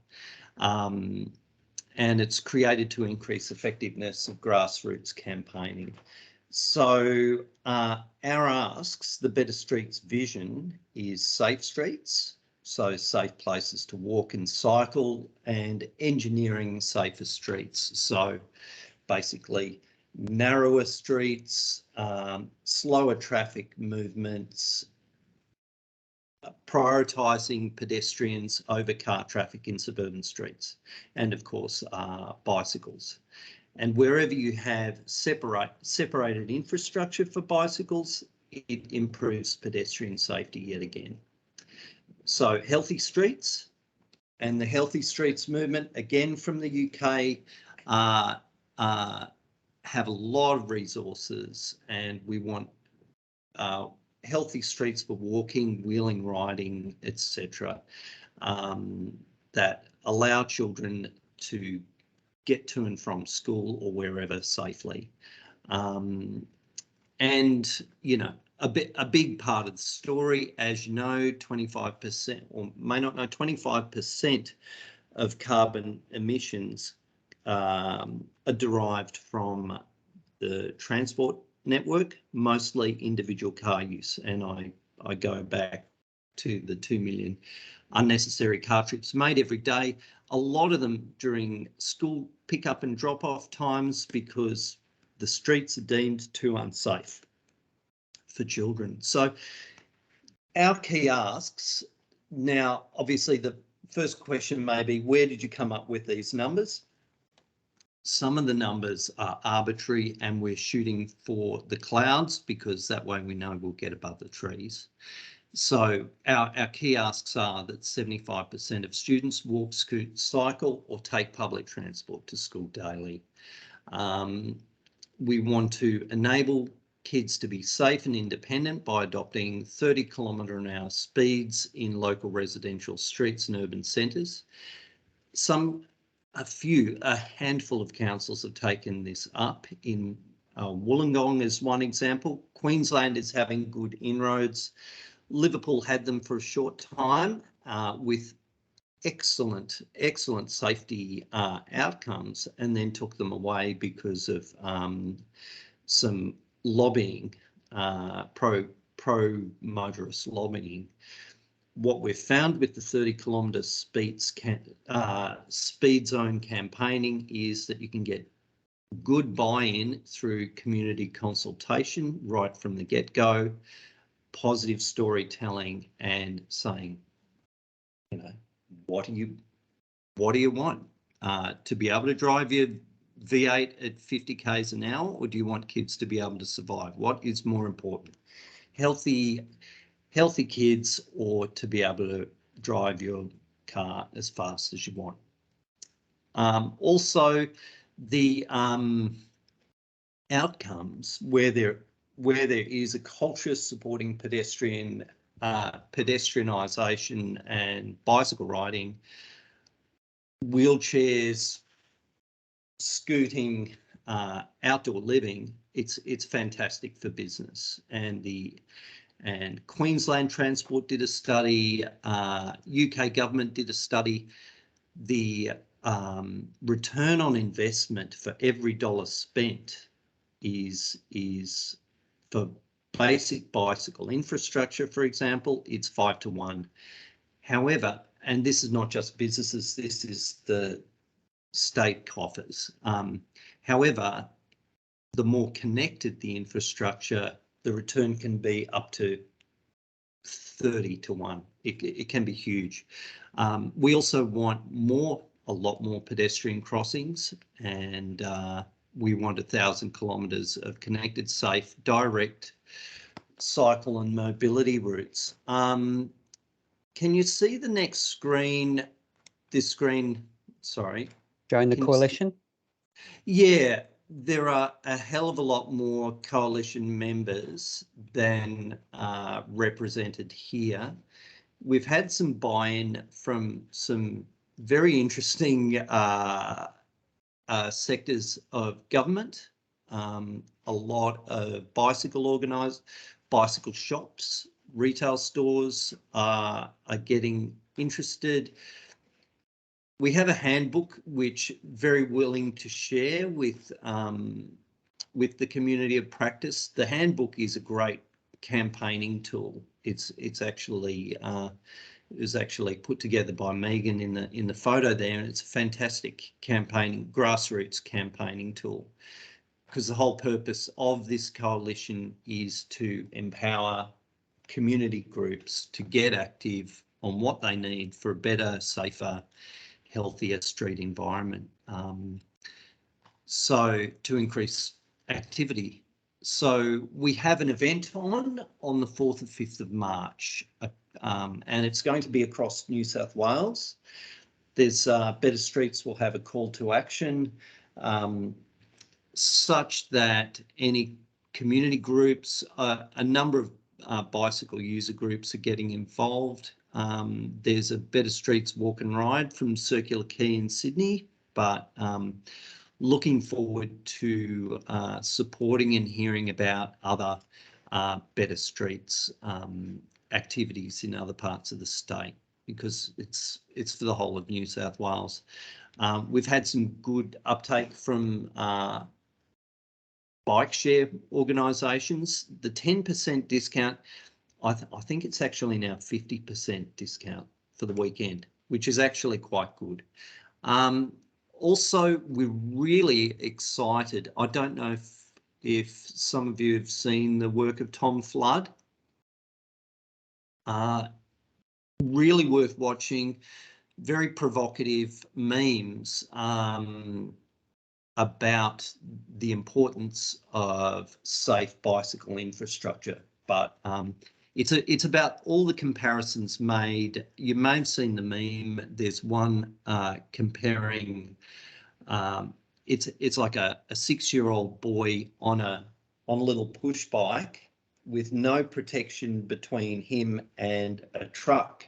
And it's created to increase effectiveness of grassroots campaigning. So our asks, the Better Streets vision is safe streets, so safe places to walk and cycle, and engineering safer streets. So basically narrower streets, slower traffic movements, prioritising pedestrians over car traffic in suburban streets, and of course bicycles. And wherever you have separated infrastructure for bicycles, it improves pedestrian safety yet again. So healthy streets, and the Healthy Streets movement, again from the UK, have a lot of resources, and we want healthy streets for walking, wheeling, riding, etc., that allow children to get to and from school or wherever safely. And, you know, a big part of the story, as you know, 25%, or may not know, 25% of carbon emissions are derived from the transport network, mostly individual car use. And I go back to the 2 million unnecessary car trips made every day, a lot of them during school pick-up and drop-off times because the streets are deemed too unsafe for children. So our key asks, now obviously the first question may be, where did you come up with these numbers? Some of the numbers are arbitrary and we're shooting for the clouds because that way we know we'll get above the trees. So our key asks are that 75% of students walk, scoot, cycle or take public transport to school daily. We want to enable kids to be safe and independent by adopting 30km/h speeds in local residential streets and urban centres. A handful of councils have taken this up. In Wollongong is one example. Queensland is having good inroads. Liverpool had them for a short time with excellent safety outcomes, and then took them away because of some lobbying, pro-motorist lobbying. What we've found with the 30km speed zone campaigning is that you can get good buy-in through community consultation right from the get-go, positive storytelling, and saying, you know, what do you want? To be able to drive your V8 at 50 k's an hour, or do you want kids to be able to survive? What is more important? Healthy kids, or to be able to drive your car as fast as you want? Also, the outcomes where there is a culture supporting pedestrianisation and bicycle riding, wheelchairs, scooting, outdoor living, it's fantastic for business. And Queensland Transport did a study, UK government did a study. The return on investment for every dollar spent is for basic bicycle infrastructure, for example, it's 5 to 1. However, and this is not just businesses, this is the state coffers. However, the more connected the infrastructure, the return can be up to 30 to 1. It can be huge. We also want a lot more pedestrian crossings, and we want 1,000 kilometres of connected, safe, direct cycle and mobility routes. Can you see the next screen? This screen, sorry. Join the coalition? Yeah, there are a hell of a lot more coalition members than represented here. We've had some buy-in from some very interesting sectors of government, a lot of bicycle shops retail stores are getting interested. We have a handbook which very willing to share with the community of Practice. The handbook is a great campaigning tool. It's actually it was actually put together by Megan in the photo there, and it's a fantastic grassroots campaigning tool, because the whole purpose of this coalition is to empower community groups to get active on what they need for a better, safer, healthier street environment. So to increase activity. So we have an event on the 4th and 5th of March, and it's going to be across New South Wales. There's Better Streets will have a call to action, such that any community groups, a number of bicycle user groups are getting involved. There's a Better Streets walk and ride from Circular Quay in Sydney, but looking forward to supporting and hearing about other Better Streets activities in other parts of the state, because it's for the whole of New South Wales. We've had some good uptake from bike share organisations. The 10% discount, I think it's actually now 50% discount for the weekend, which is actually quite good. Also, we're really excited. I don't know if some of you have seen the work of Tom Flood. Really worth watching. Very provocative memes about the importance of safe bicycle infrastructure. But it's about all the comparisons made. You may have seen the meme. There's one comparing. It's like a 6-year-old boy on a little push bike with no protection between him and a truck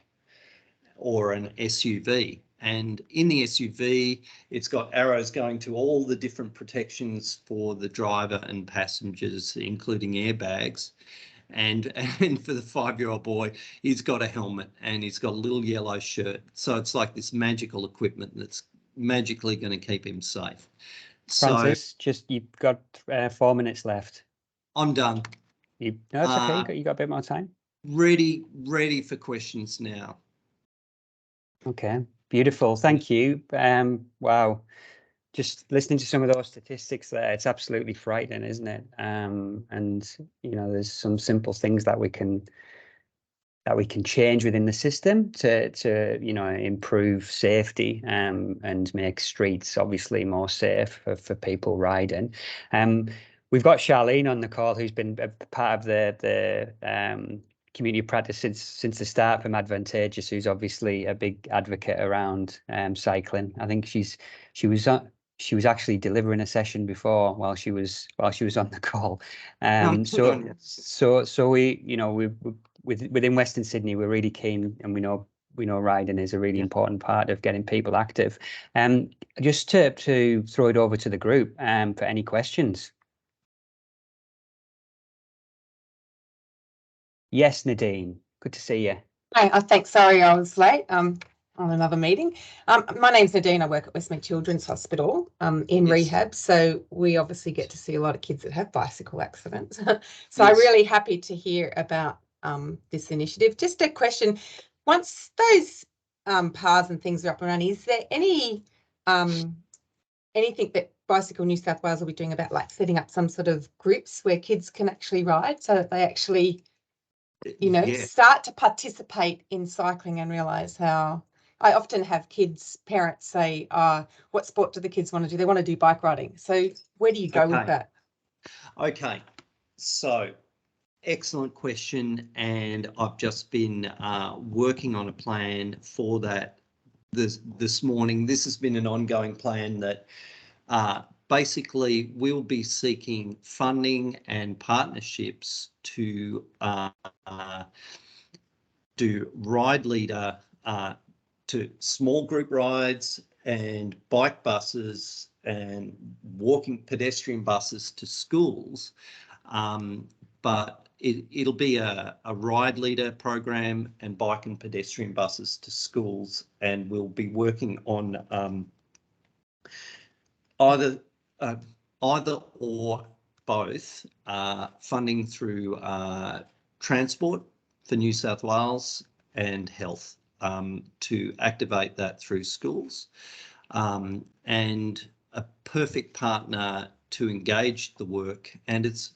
or an SUV. And in the SUV, it's got arrows going to all the different protections for the driver and passengers, including airbags. And for the 5-year-old boy, he's got a helmet and he's got a little yellow shirt. So it's like this magical equipment that's magically going to keep him safe. Francis, you've got 4 minutes left. I'm done. No, it's okay. You got a bit more time. Ready for questions now. Okay, beautiful. Thank you. Wow. Just listening to some of those statistics there, it's absolutely frightening, isn't it? And there's some simple things that we can change within the system to improve safety and make streets obviously more safe for people riding. We've got Charlene on the call, who's been a part of the community practice since the start from Advantageous, who's obviously a big advocate around cycling. I think she was actually delivering a session before while she was on the call. So we within Western Sydney, we're really keen, and we know riding is a really important part of getting people active. Just to throw it over to the group for any questions. Yes, Nadine, good to see you. Hi, thanks. Sorry, I was late on another meeting. My name's Nadine. I work at Westmead Children's Hospital in rehab. So we obviously get to see a lot of kids that have bicycle accidents. So I'm really happy to hear about this initiative. Just a question, once those paths and things are up and running, is there anything that Bicycle New South Wales will be doing about setting up some sort of groups where kids can actually ride, so that they actually start to participate in cycling and realise how... I often have parents say, what sport do the kids want to do? They want to do bike riding. So where do you go with that? Okay, so excellent question, and I've just been working on a plan for that this morning. This has been an ongoing plan that basically we'll be seeking funding and partnerships to do ride leader to small group rides and bike buses and walking pedestrian buses to schools. But it'll be a ride leader program and bike and pedestrian buses to schools, and we'll be working on either or both funding through transport for New South Wales and health to activate that through schools, and a perfect partner to engage the work. And it's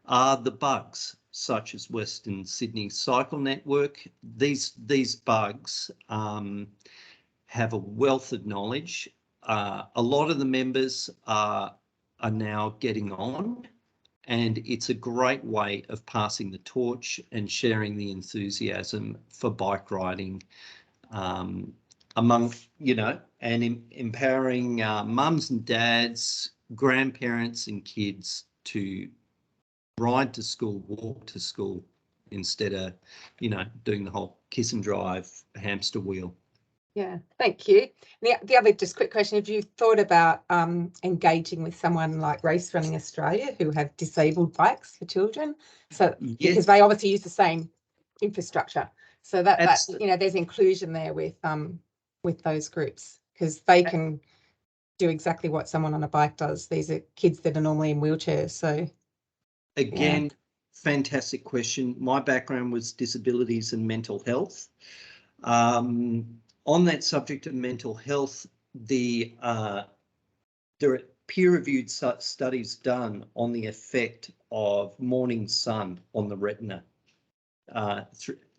the bugs such as Western Sydney Cycle Network. These bugs have a wealth of knowledge. A lot of the members are now getting on, and it's a great way of passing the torch and sharing the enthusiasm for bike riding among, and empowering mums and dads, grandparents and kids to ride to school, walk to school, instead of, doing the whole kiss and drive hamster wheel. Yeah, thank you. The other just quick question, have you thought about engaging with someone like Race Running Australia who have disabled bikes for children? So yes, because they obviously use the same infrastructure. So that there's inclusion there with those groups, because they can do exactly what someone on a bike does. These are kids that are normally in wheelchairs. So again, fantastic question. My background was disabilities and mental health. On that subject of mental health, there are peer-reviewed studies done on the effect of morning sun on the retina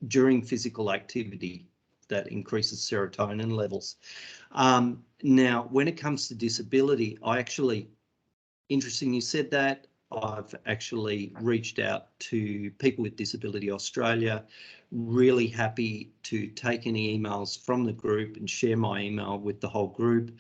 during physical activity that increases serotonin levels. Now, when it comes to disability, interesting you said that. I've actually reached out to People with Disability Australia, really happy to take any emails from the group and share my email with the whole group,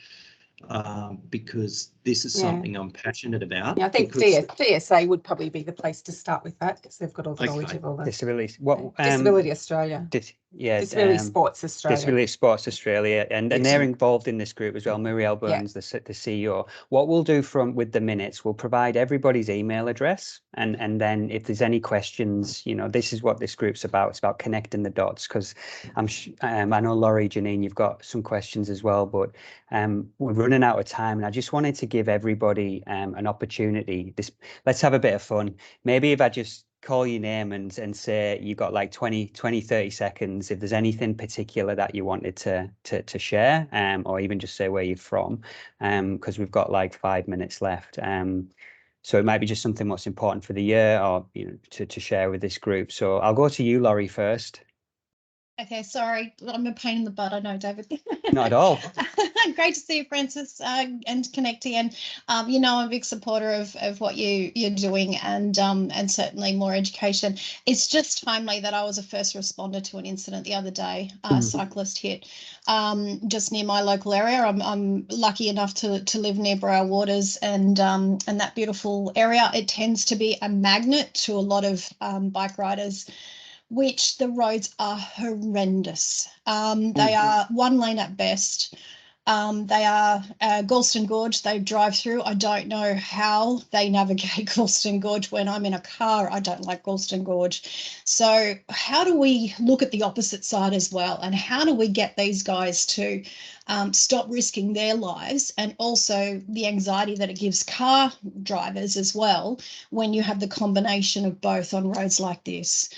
because this is something I'm passionate about. Yeah, I think DSA would probably be the place to start with that, because they've got all the knowledge of all that. Disability Australia. Disability Sports Australia. Disability Sports Australia, and they're involved in this group as well. Muriel Burns, the CEO. What we'll do with the minutes, we'll provide everybody's email address, and then if there's any questions, this is what this group's about. It's about connecting the dots, because I know Laurie, Janine, you've got some questions as well, but we're running out of time, and I just wanted to give everybody an opportunity. Let's have a bit of fun. Maybe if I just call your name and say you've got like 30 seconds, if there's anything particular that you wanted to share, or even just say where you're from, because we've got like 5 minutes left. So it might be just something what's important for the year, or to share with this group. So I'll go to you, Laurie, first. Okay, sorry, I'm a pain in the butt, I know, David. Not at all. Great to see you, Francis, and connecting. And I'm a big supporter of what you're doing, and certainly more education. It's just timely that I was a first responder to an incident the other day. A cyclist hit just near my local area. I'm lucky enough to live near Brow Waters, and that beautiful area. It tends to be a magnet to a lot of bike riders, which the roads are horrendous. They are one lane at best. They are Galston Gorge, they drive through. I don't know how they navigate Galston Gorge. When I'm in a car, I don't like Galston Gorge. So how do we look at the opposite side as well? And how do we get these guys to stop risking their lives, and also the anxiety that it gives car drivers as well when you have the combination of both on roads like this?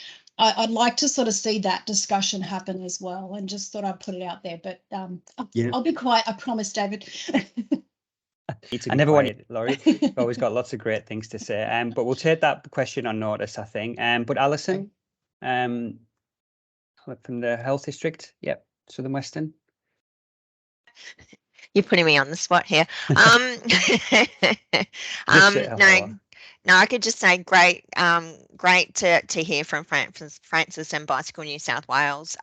I'd like to sort of see that discussion happen as well, and just thought I'd put it out there. But I'll be quiet, I promise, David. I never wanted, Laurie. You've always got lots of great things to say. But we'll take that question on notice, I think. But Alison, from the Health District, Southern Western. You're putting me on the spot here. No, I could just say great to hear from Francis and Bicycle New South Wales.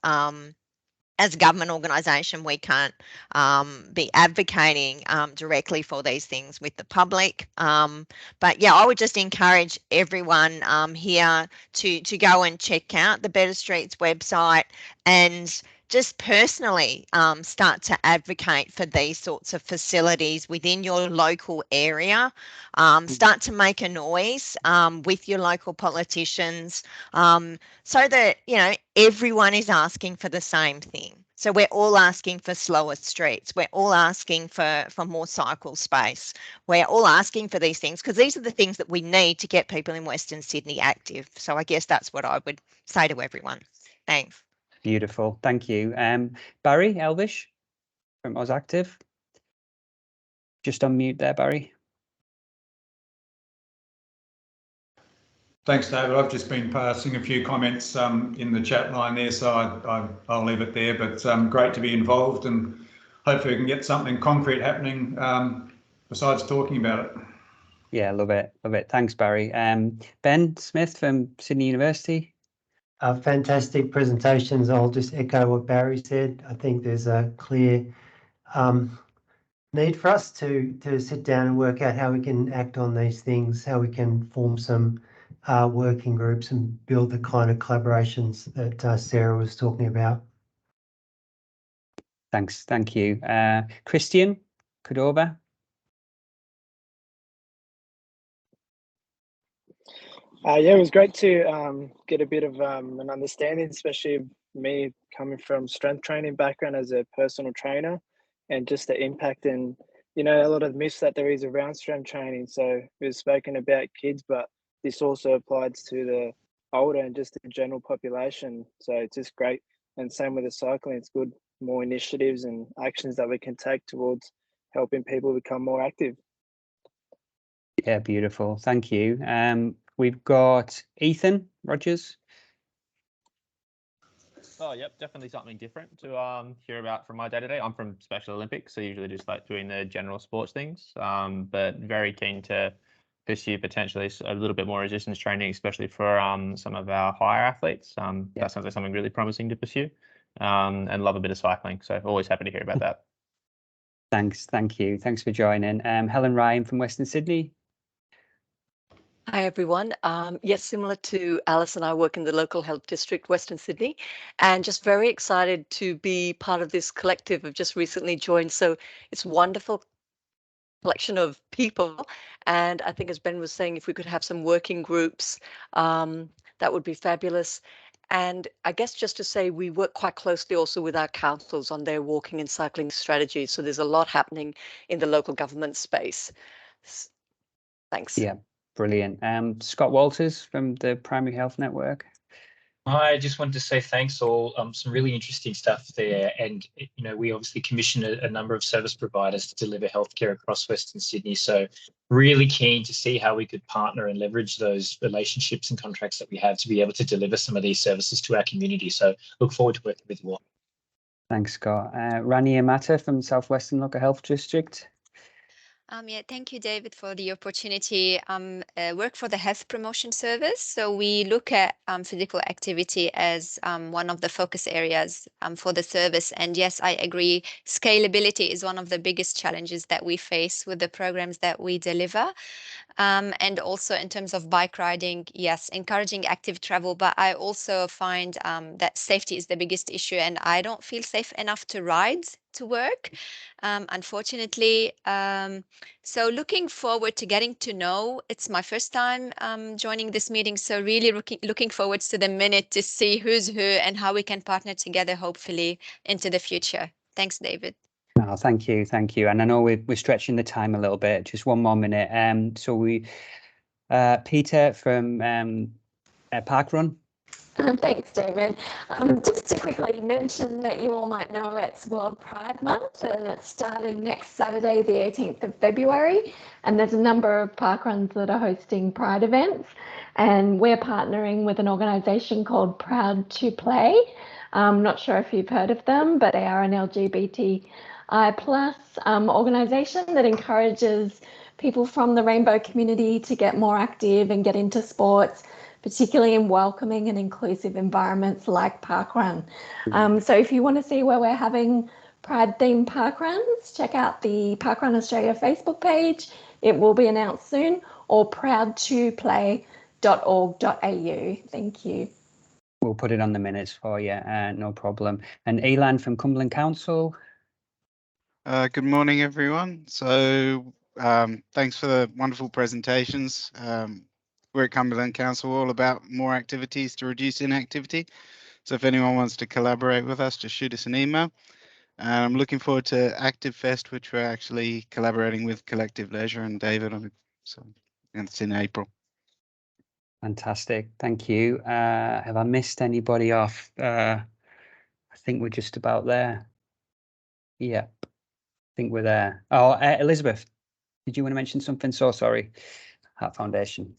As a government organisation, we can't be advocating directly for these things with the public. But yeah, I would just encourage everyone here to go and check out the Better Streets website and just personally start to advocate for these sorts of facilities within your local area. Start to make a noise with your local politicians so that, you know, everyone is asking for the same thing. So we're all asking for slower streets. We're all asking for more cycle space. We're all asking for these things because these are the things that we need to get people in Western Sydney active. So I guess that's what I would say to everyone. Thanks. Beautiful. Thank you. Barry Elvish from AusActive. Just unmute there, Barry. Thanks, David. I've just been passing a few comments in the chat line there, so I'll leave it there. But great to be involved, and hopefully we can get something concrete happening besides talking about it. Yeah, love it. Love it. Thanks, Barry. Ben Smith from Sydney University. Fantastic presentations. I'll just echo what Barry said. I think there's a clear need for us to sit down and work out how we can act on these things, how we can form some working groups and build the kind of collaborations that Sarah was talking about. Thanks. Thank you. Christian Cordova. Yeah, it was great to get a bit of an understanding, especially me coming from strength training background as a personal trainer, and just the impact and, you know, a lot of myths that there is around strength training. So we've spoken about kids, but this also applies to the older and just the general population. So it's just great. And same with the cycling, it's good, more initiatives and actions that we can take towards helping people become more active. Yeah, beautiful. Thank you. We've got Ethan Rogers. Oh, yep, definitely something different to hear about from my day-to-day. I'm from Special Olympics, so usually just like doing the general sports things, but very keen to pursue potentially a little bit more resistance training, especially for some of our higher athletes. That sounds like something really promising to pursue, and love a bit of cycling. So always happy to hear about that. Thanks. Thank you. Thanks for joining. Helen Ryan from Western Sydney. Hi, everyone. Yes, similar to Alice and I work in the local health district, Western Sydney, and just very excited to be part of this collective. I've just recently joined, so it's wonderful collection of people. And I think, as Ben was saying, if we could have some working groups, that would be fabulous. And I guess just to say, we work quite closely also with our councils on their walking and cycling strategies. So there's a lot happening in the local government space. Thanks. Yeah. Brilliant. Scott Walters from the Primary Health Network. I just wanted to say thanks all. Some really interesting stuff there. And, you know, we obviously commission a number of service providers to deliver healthcare across Western Sydney. So really keen to see how we could partner and leverage those relationships and contracts that we have to be able to deliver some of these services to our community. So look forward to working with you all. Thanks, Scott. Rania Mata from Southwestern Local Health District. Yeah, thank you, David, for the opportunity. Work for the health promotion service. So we look at physical activity as one of the focus areas for the service. And yes, I agree, scalability is one of the biggest challenges that we face with the programs that we deliver. And also in terms of bike riding, yes, encouraging active travel, but I also find that safety is the biggest issue, and I don't feel safe enough to ride to work, unfortunately. So looking forward to getting to know, it's my first time joining this meeting, so really looking forward to the minute to see who's who and how we can partner together, hopefully, into the future. Thanks, David. Oh, thank you. Thank you. And I know we're stretching the time a little bit, just one more minute. So Peter from Parkrun. Thanks, David. Just to quickly mention that you all might know it's World Pride Month, and it's starting next Saturday, the 18th of February. And there's a number of parkruns that are hosting Pride events. And we're partnering with an organisation called Proud to Play. I'm not sure if you've heard of them, but they are an LGBTI+ organisation that encourages people from the rainbow community to get more active and get into sports, particularly in welcoming and inclusive environments like parkrun. So if you want to see where we're having Pride-themed parkruns, check out the Parkrun Australia Facebook page. It will be announced soon, or proudtoplay.org.au. Thank you. We'll put it on the minutes for you, no problem. And Elan from Cumberland Council. Good morning, everyone. So thanks for the wonderful presentations. We're at Cumberland Council all about more activities to reduce inactivity. So if anyone wants to collaborate with us, just shoot us an email. I'm looking forward to Active Fest, which we're actually collaborating with Collective Leisure and David on. So it's in April. Fantastic, thank you. Have I missed anybody off? I think we're just about there. Yeah, I think we're there. Oh, Elizabeth, did you want to mention something? So sorry, Heart Foundation.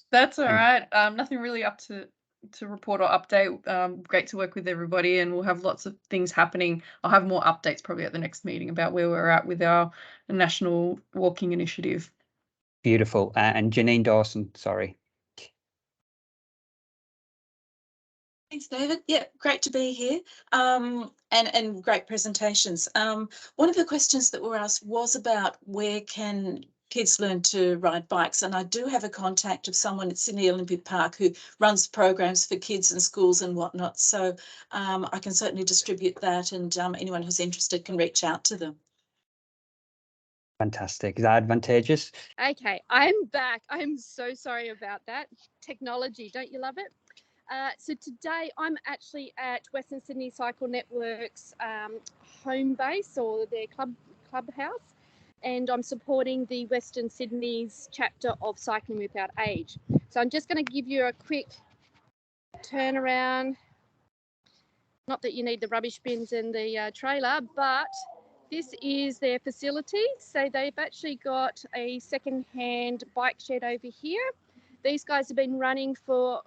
That's all right. Nothing really up to report or update. Great to work with everybody, and we'll have lots of things happening. I'll have more updates probably at the next meeting about where we're at with our national walking initiative. Beautiful. And Janine Dawson, sorry. Thanks, David. Yeah, great to be here, and great presentations. One of the questions that were asked was about where can kids learn to ride bikes, and I do have a contact of someone at Sydney Olympic Park who runs programs for kids and schools and whatnot, so I can certainly distribute that, and anyone who's interested can reach out to them. Fantastic. Is that advantageous? Okay, I'm back. I'm so sorry about that. Technology, don't you love it? So today I'm actually at Western Sydney Cycle Network's home base, or their clubhouse, and I'm supporting the Western Sydney's chapter of Cycling Without Age. So I'm just going to give you a quick turnaround. Not that you need the rubbish bins and the trailer, but this is their facility. So they've actually got a second-hand bike shed over here. These guys have been running for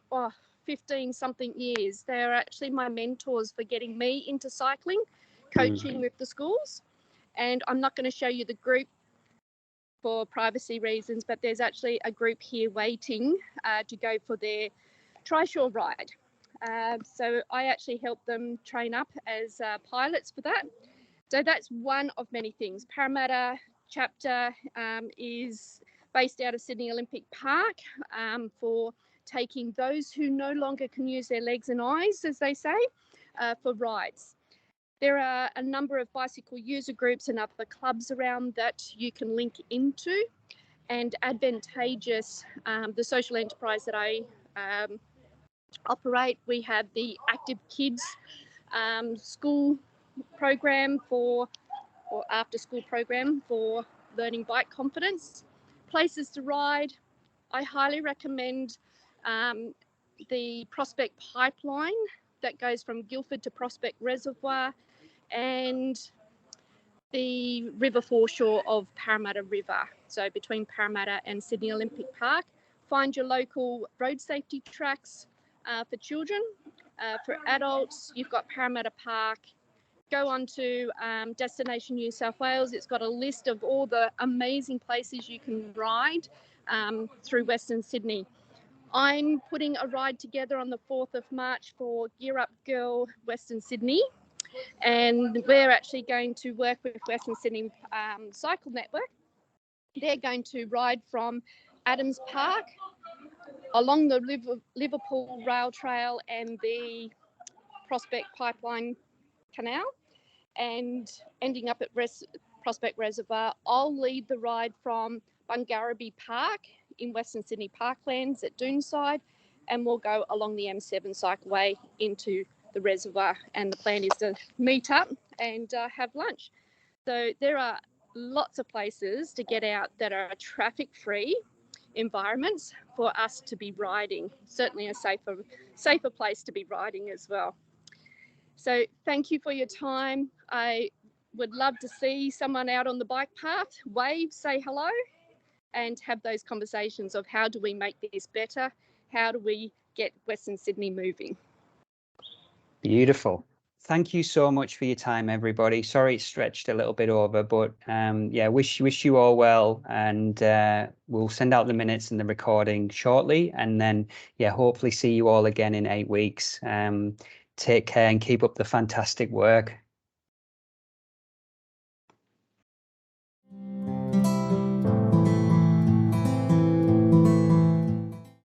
15 something years. They're actually my mentors for getting me into cycling, coaching with the schools. And I'm not going to show you the group for privacy reasons, but there's actually a group here waiting to go for their Trishaw ride. So I actually help them train up as pilots for that. So that's one of many things. Parramatta chapter is based out of Sydney Olympic Park for taking those who no longer can use their legs and eyes, as they say, for rides. There are a number of bicycle user groups and other clubs around that you can link into. And Advantageous, the social enterprise that I operate, we have the Active Kids school program or after school program for learning bike confidence. Places to ride, I highly recommend the Prospect Pipeline that goes from Guildford to Prospect Reservoir, and the river foreshore of Parramatta River, so between Parramatta and Sydney Olympic Park. Find your local road safety tracks for children. For adults, you've got Parramatta Park. Go on to Destination New South Wales. It's got a list of all the amazing places you can ride through Western Sydney. I'm putting a ride together on the 4th of March for Gear Up Girl Western Sydney, and we're actually going to work with Western Sydney Cycle Network. They're going to ride from Adams Park along the Liverpool Rail Trail and the Prospect Pipeline Canal, and ending up at Prospect Reservoir. I'll lead the ride from Bungarraby Park in Western Sydney Parklands at Doonside, and we'll go along the M7 cycleway into the reservoir, and the plan is to meet up and have lunch. So there are lots of places to get out that are traffic-free environments for us to be riding, certainly a safer place to be riding as well. So thank you for your time. I would love to see someone out on the bike path, wave, say hello, and have those conversations of how do we make this better? How do we get Western Sydney moving? Beautiful. Thank you so much for your time, everybody. Sorry it stretched a little bit over, but yeah, wish you all well, and we'll send out the minutes and the recording shortly, and then yeah, hopefully see you all again in 8 weeks. Take care and keep up the fantastic work.